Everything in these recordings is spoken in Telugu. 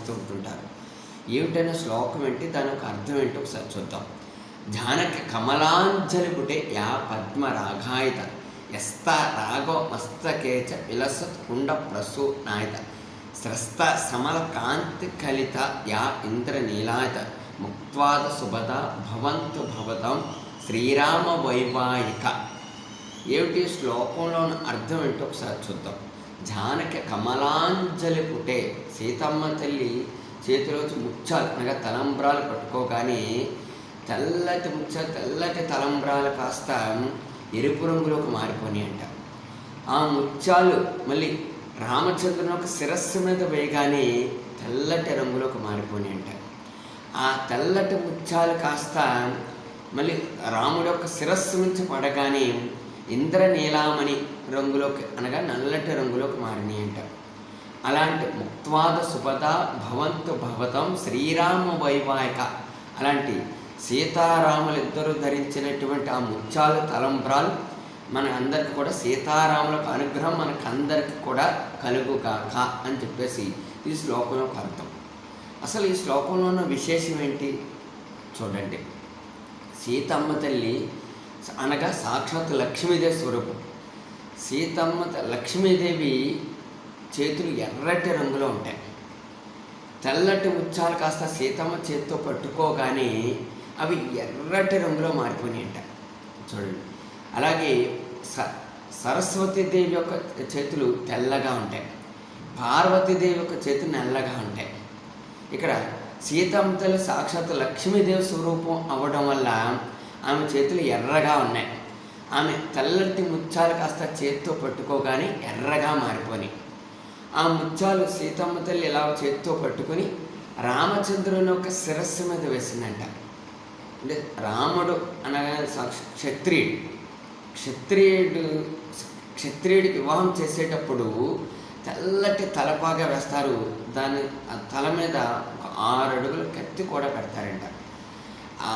ఆరాధిస్తూ ఉంటుంటారు. ఏమిటైనా శ్లోకం ఏంటి, దాని యొక్క అర్థం ఏంటో ఒకసారి చూద్దాం. జానకి కమలాంజలి పుటే యా పద్మ రాఘాయిత ఎస్త రాగో మస్తకేచ విలసత్ కుండ ప్రసూనాయత స్రస్త సమల కాంతి కలిత యా ఇంద్ర నీలాయత ముక్త్వాద సుభద భవంతు భవతం శ్రీరామ వైవాహిక. ఏమిటి శ్లోకంలోని అర్థం ఏంటో ఒకసారి చూద్దాం. జానకి కమలాంజలి పుటే, సీతమ్మ తల్లి చేతిలోంచి ముత్యాలు అనగా తలంబ్రాలు పట్టుకోగానే తెల్లటి ముత్యాలు, తెల్లటి తలంబ్రాలు కాస్త ఎరుపు రంగులోకి మారిపోయి అంట. ఆ ముత్యాలు మళ్ళీ రామచంద్రుని యొక్క శిరస్సు మీద వేయగానే తెల్లటి రంగులోకి మారిపోయి అంట. ఆ తెల్లటి ముత్యాలు కాస్త మళ్ళీ రాముడి యొక్క శిరస్సు నుంచి పడగానే ఇంద్రనీలామణి రంగులోకి అనగా నల్లటి రంగులోకి మారినాయి అంట. అలాంటి ముక్త్వాద సుభద భవంతు భవతం శ్రీరామ వైవాహిక, అలాంటి సీతారాములు ఇద్దరు ధరించినటువంటి ఆ ముత్యాలు తలంబ్రాలు మన అందరికి కూడా సీతారాములకు అనుగ్రహం మనకందరికి కూడా కలుగుగాక అని చెప్పేసి ఈ శ్లోకం యొక్క అర్థం. అసలు ఈ శ్లోకంలో ఉన్న విశేషం ఏంటి చూడండి. సీతమ్మ తల్లి అనగా సాక్షాత్ లక్ష్మీదేవి స్వరూపం. లక్ష్మీదేవి చేతులు ఎర్రటి రంగులో ఉంటాయి. తెల్లటి ముత్యాలు కాస్త సీతమ్మ చేతితో పట్టుకోగానే అవి ఎర్రటి రంగులో మారిపోయినాయంట చూడండి. అలాగే సరస్వతీదేవి యొక్క చేతులు తెల్లగా ఉంటాయి, పార్వతీదేవి యొక్క చేతులు నల్లగా ఉంటాయి. ఇక్కడ సీతమ్మ తల్లి సాక్షాత్ లక్ష్మీదేవి స్వరూపం అవ్వడం వల్ల ఆమె చేతులు ఎర్రగా ఉన్నాయి. ఆమె తెల్లటి ముత్యాలు కాస్త చేతితో పట్టుకోగానే ఎర్రగా మారిపోయి, ఆ ముత్యాలు సీతమ్మ తల్లి ఇలా చేతితో పట్టుకొని రామచంద్రుని యొక్క శిరస్సు మీద వేసిందంట. అంటే రాముడు అనగా క్షత్రియుడికి వివాహం చేసేటప్పుడు తెల్లటి తలపాగా వేస్తారు. దాని తల మీద ఒక 6 అడుగుల కత్తి కూడా పెడతారంట. ఆ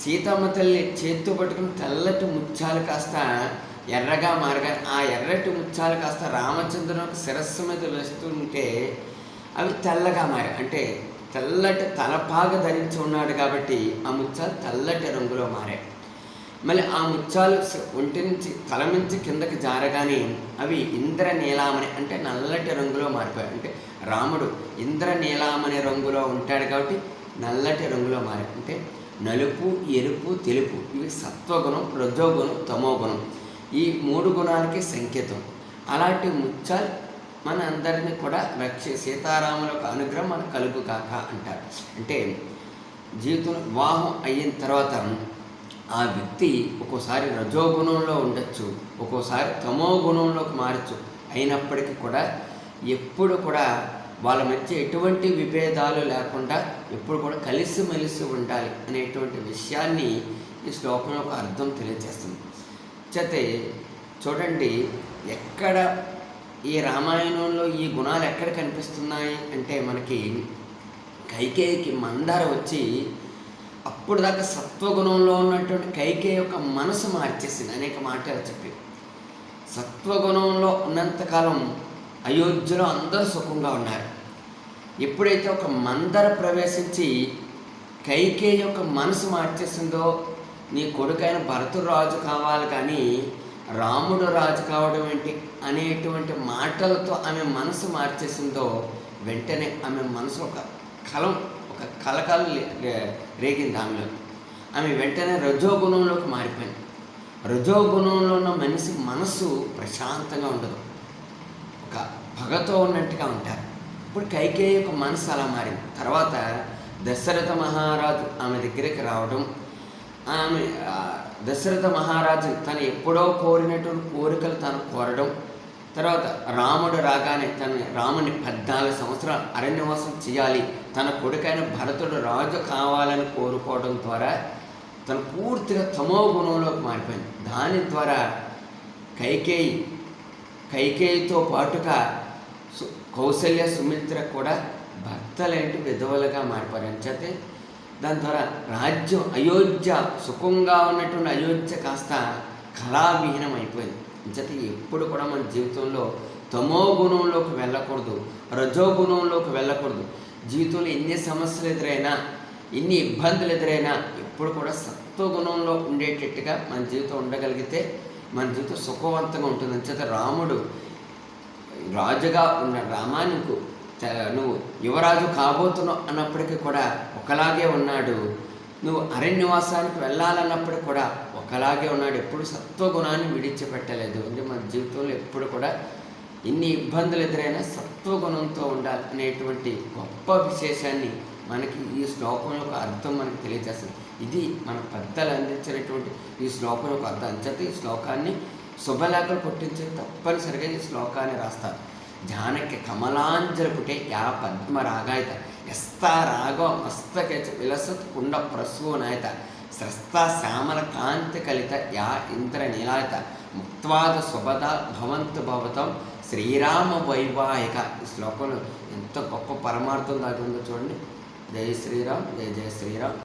సీతమ్మ తల్లి చేతితో పట్టుకుని తెల్లటి ముత్యాలు కాస్త ఎర్రగా మారగా ఆ ఎర్రటి ముత్యాలు కాస్త రామచంద్రుని యొక్క శిరస్సు మీద వేస్తుంటే అవి తెల్లగా మారాయి. అంటే తెల్లటి తలపాగ ధరించి ఉన్నాడు కాబట్టి ఆ ముత్యాలు తెల్లటి రంగులో మారాయి. మళ్ళీ ఆ ముత్యాలు ఒంటి నుంచి తల నుంచి కిందకి జారగానే అవి ఇంద్రనీలామణి అంటే నల్లటి రంగులో మారిపోయాయి. అంటే రాముడు ఇంద్రనీలామణి రంగులో ఉంటాడు కాబట్టి నల్లటి రంగులో మారాయి. అంటే నలుపు, ఎరుపు, తెలుపు ఇవి సత్వగుణం, రజోగుణం, తమోగుణం, ఈ 3 గుణాలకి సంకేతం. అలాంటి ముత్యాలు మన అందరినీ కూడా సీతారాములకు అనుగ్రహం మనకు కలుగుగాక అంటారు. అంటే జీవితంలో వివాహం అయిన తర్వాత ఆ వ్యక్తి ఒక్కోసారి రజోగుణంలో ఉండొచ్చు, ఒక్కోసారి తమో గుణంలోకి మారచ్చు. అయినప్పటికీ కూడా ఎప్పుడు కూడా వాళ్ళ మధ్య ఎటువంటి విభేదాలు లేకుండా ఎప్పుడు కూడా కలిసిమెలిసి ఉండాలి అనేటువంటి విషయాన్ని ఈ శ్లోకం యొక్క అర్థం తెలియజేస్తుంది. చేతే చూడండి, ఎక్కడ ఈ రామాయణంలో ఈ గుణాలు ఎక్కడ కనిపిస్తున్నాయి అంటే మనకి కైకేయికి మందార వచ్చి అప్పుడు దాకా సత్వగుణంలో ఉన్నటువంటి కైకేయి యొక్క మనసు మార్చేసింది. అనేక మాటలు చెప్పి సత్వగుణంలో ఉన్నంతకాలం అయోధ్యలో అందరూ సుఖంగా ఉన్నారు. ఎప్పుడైతే ఒక మందర ప్రవేశించి కైకేయి యొక్క మనసు మార్చేసిందో, నీ కొడుకైన భరతుడు రాజు కావాలి కానీ రాముడు రాజు కావడం ఏంటి అనేటువంటి మాటలతో ఆమె మనసు మార్చేసిందో, వెంటనే ఆమె మనసు ఒక కలకలం రేగింది ఆమెలో. ఆమె వెంటనే రజోగుణంలోకి మారిపోయింది. రజోగుణంలో ఉన్న మనిషి మనసు ప్రశాంతంగా ఉండదు, ఒక పగతో ఉన్నట్టుగా ఉంటారు. ఇప్పుడు కైకేయి యొక్క మనసు అలా మారింది. తర్వాత దశరథ మహారాజు ఆమె దగ్గరికి రావడం, ఆమె దశరథ మహారాజు తను ఎప్పుడో కోరినటువంటి కోరికలు తను కోరడం, తర్వాత రాముడు రాగానే రాముని 14 సంవత్సరాలు అరణ్యవాసం చేయాలి, తన కొడుకైన భరతుడు రాజు కావాలని కోరుకోవడం ద్వారా తను పూర్తిగా తమో గుణంలోకి మారిపోయింది. దాని ద్వారా కైకేయితో పాటుగా కౌసల్య, సుమిత్ర కూడా భర్తలేంటి విధవలుగా మారిపోయారు. అంచేతే దాని ద్వారా రాజ్యం అయోధ్య సుఖంగా ఉన్నటువంటి అయోధ్య కాస్త కళావిహీనం అయిపోయింది. అంచేతే ఎప్పుడు కూడా మన జీవితంలో తమో గుణంలోకి వెళ్ళకూడదు, రజోగుణంలోకి వెళ్ళకూడదు. జీవితంలో ఎన్ని సమస్యలు ఎదురైనా, ఎన్ని ఇబ్బందులు ఎదురైనా ఎప్పుడు కూడా సత్వగుణంలో ఉండేటట్టుగా మన జీవితం ఉండగలిగితే మన జీవితం సుఖవంతంగా ఉంటుంది. అంచేత రాముడు రాజుగా ఉన్న రామానికి నువ్వు యువరాజు కాబోతున్నావు అన్నప్పటికీ కూడా ఒకలాగే ఉన్నాడు. నువ్వు అరణ్యవాసానికి వెళ్ళాలన్నప్పటికీ కూడా ఒకలాగే ఉన్నాడు. ఎప్పుడు సత్వగుణాన్ని విడిచిపెట్టలేదు. అంటే మన జీవితంలో ఎప్పుడు కూడా ఎన్ని ఇబ్బందులు ఎదురైనా సత్వగుణంతో ఉండాలి అనేటువంటి గొప్ప విశేషాన్ని మనకి ఈ శ్లోకం యొక్క అర్థం మనకి తెలియజేస్తుంది. ఇది మన పెద్దలు అందించినటువంటి ఈ శ్లోకం యొక్క అర్థం. అంచేత ఈ శ్లోకాన్ని శుభలేఖలు పుట్టించి తప్పనిసరిగా ఈ శ్లోకాన్ని రాస్తారు. జానకి కమలాంజలి పుటే యా పద్మరాగాయత ఎస్తా రాగో మస్తకే విలసత్ కుండ ప్రసూనాయత స్రస్తా శ్యామల కాంతి కలిత యా ఇంద్ర నీలాయత ముక్త్వాద శుభద భవంతు భవతం శ్రీరామ వైవాహిక. ఈ శ్లోకంలో ఎంత గొప్ప పరమార్థం దాటి ఉందో చూడండి. జై శ్రీరామ్, జై జయ శ్రీరామ్.